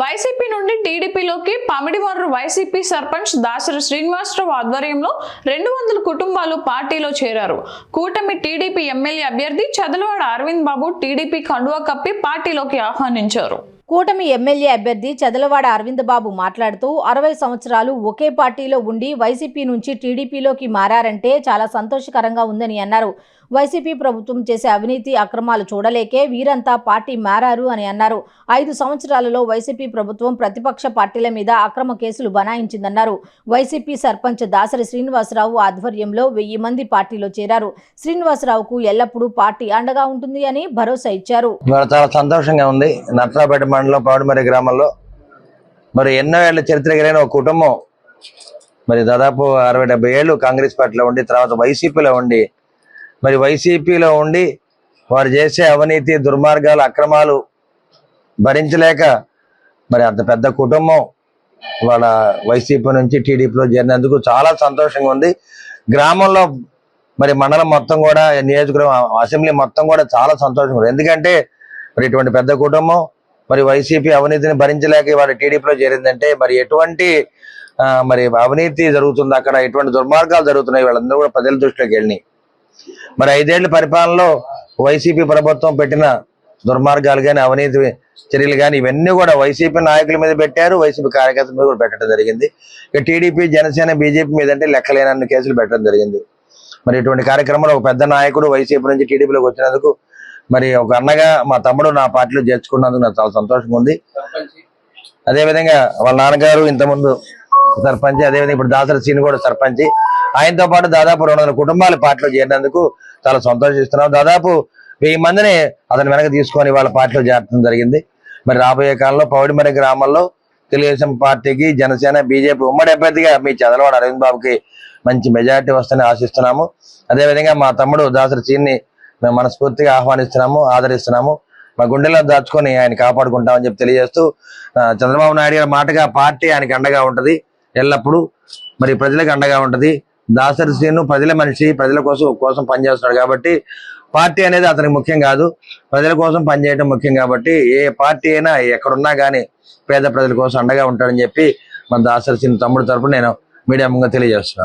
YCP నుండి టీడీపీలోకి Pamidimarru YCP sarpanch Dasari Srinivasarao ఆధ్వర్యంలో 200 కుటుంబాలు పార్టీలో చేరారు. కూటమి టీడీపీ ఎమ్మెల్యే అభ్యర్థి చదలవాడ అరవింద్ బాబు టీడీపీ కండువా కప్పి పార్టీలోకి ఆహ్వానించారు. కూటమి ఎమ్మెల్యే అభ్యర్థి చదలవాడ అరవింద్ బాబు మాట్లాడుతూ 60 సంవత్సరాలు ఒకే పార్టీలో ఉండి వైసీపీ నుంచి టీడీపీలోకి మారారంటే చాలా సంతోషకరంగా ఉందని అన్నారు. వైసీపీ ప్రభుత్వం చేసే అవినీతి అక్రమాలు చూడలేకే వీరంతా పార్టీ మారారు అని అన్నారు. 5 సంవత్సరాలలో వైసీపీ ప్రభుత్వం ప్రతిపక్ష పార్టీల మీద అక్రమ కేసులు బనాయించిందన్నారు. వైసీపీ సర్పంచ్ దాసరి శ్రీనివాసరావు ఆధ్వర్యంలో 1000 మంది పార్టీలో చేరారు. శ్రీనివాసరావుకు ఎల్లప్పుడూ పార్టీ అండగా ఉంటుంది అని భరోసా ఇచ్చారు. చాలా సంతోషంగా ఉంది. నట్రాపేట మండలం పౌడిమర్రి గ్రామంలో మరి ఎన్నో ఏళ్ల చరిత్ర కలిగిన ఒక కుటుంబం మరి దాదాపు 60-70 ఏళ్ళు కాంగ్రెస్ పార్టీలో ఉండి తర్వాత వైసీపీలో ఉండి మరి వైసీపీలో ఉండి వారు చేసే అవినీతి దుర్మార్గాలు అక్రమాలు భరించలేక మరి అంత పెద్ద కుటుంబం వాళ్ళ వైసీపీ నుంచి టీడీపీలో చేరినందుకు చాలా సంతోషంగా ఉంది. గ్రామంలో మరి మండలం మొత్తం కూడా నియోజకవర్గం అసెంబ్లీ మొత్తం కూడా చాలా సంతోషంగా ఉంది. ఎందుకంటే మరి ఇటువంటి పెద్ద కుటుంబం మరి వైసీపీ అవినీతిని భరించలేక వాళ్ళ టీడీపీలో చేరిందంటే మరి ఎటువంటి మరి అవినీతి జరుగుతుంది, అక్కడ ఎటువంటి దుర్మార్గాలు జరుగుతున్నాయి వాళ్ళందరూ కూడా ప్రజల దృష్టిలోకి వెళ్ళినాయి. మరి 5 ఏళ్ల పరిపాలనలో వైసీపీ ప్రభుత్వం పెట్టిన దుర్మార్గాలు కానీ అవినీతి చర్యలు కానీ ఇవన్నీ కూడా వైసీపీ నాయకుల మీద పెట్టారు, వైసీపీ కార్యకర్తల మీద కూడా పెట్టడం జరిగింది. ఇక టీడీపీ జనసేన బీజేపీ మీద అంటే లెక్కలేనన్ని కేసులు పెట్టడం జరిగింది. మరి ఇటువంటి కార్యక్రమంలో ఒక పెద్ద నాయకుడు వైసీపీ నుంచి టీడీపీలోకి వచ్చినందుకు మరి ఒక అన్నగా మా తమ్ముడు నా పార్టీలో చేర్చుకున్నందుకు నాకు చాలా సంతోషంగా ఉంది. అదేవిధంగా వాళ్ళ నాన్నగారు ఇంతకుముందు సర్పంచ్, అదేవిధంగా ఇప్పుడు దాసరి సీని కూడా సర్పంచ్. ఆయనతో పాటు దాదాపు 200 కుటుంబాలు పార్టీలో చేరినందుకు చాలా సంతోషిస్తున్నాం. దాదాపు 1000 మందిని అతని వెనక తీసుకొని వాళ్ళ పార్టీలో చేరడం జరిగింది. మరి రాబోయే కాలంలో పౌడిమర్రి గ్రామంలో తెలుగుదేశం పార్టీకి జనసేన బీజేపీ ఉమ్మడి అభ్యర్థిగా మీ చదలవాడ అరవింద్ బాబుకి మంచి మెజారిటీ వస్తుందని ఆశిస్తున్నాము. అదేవిధంగా మా తమ్ముడు దాసరి సీన్ని మేము మనస్ఫూర్తిగా ఆహ్వానిస్తున్నాము, ఆదరిస్తున్నాము. మా గుండెలో దాచుకొని ఆయన కాపాడుకుంటామని చెప్పి తెలియజేస్తూ చంద్రబాబు నాయుడు గారి మాటగా పార్టీ ఆయనకి అండగా ఉంటది, ఎల్లప్పుడూ మరి ప్రజలకు అండగా ఉంటది. దాసరి శ్రీను ప్రజల మనిషి, ప్రజల కోసం పనిచేస్తున్నాడు కాబట్టి పార్టీ అనేది అతనికి ముఖ్యం కాదు, ప్రజల కోసం పనిచేయడం ముఖ్యం. కాబట్టి ఏ పార్టీ అయినా ఎక్కడున్నా కానీ పేద ప్రజల కోసం అండగా ఉంటాడని చెప్పి మన దాసరి శ్రీను తమ్ముడు తరపున నేను మీడియా ముందు తెలియజేస్తున్నాను.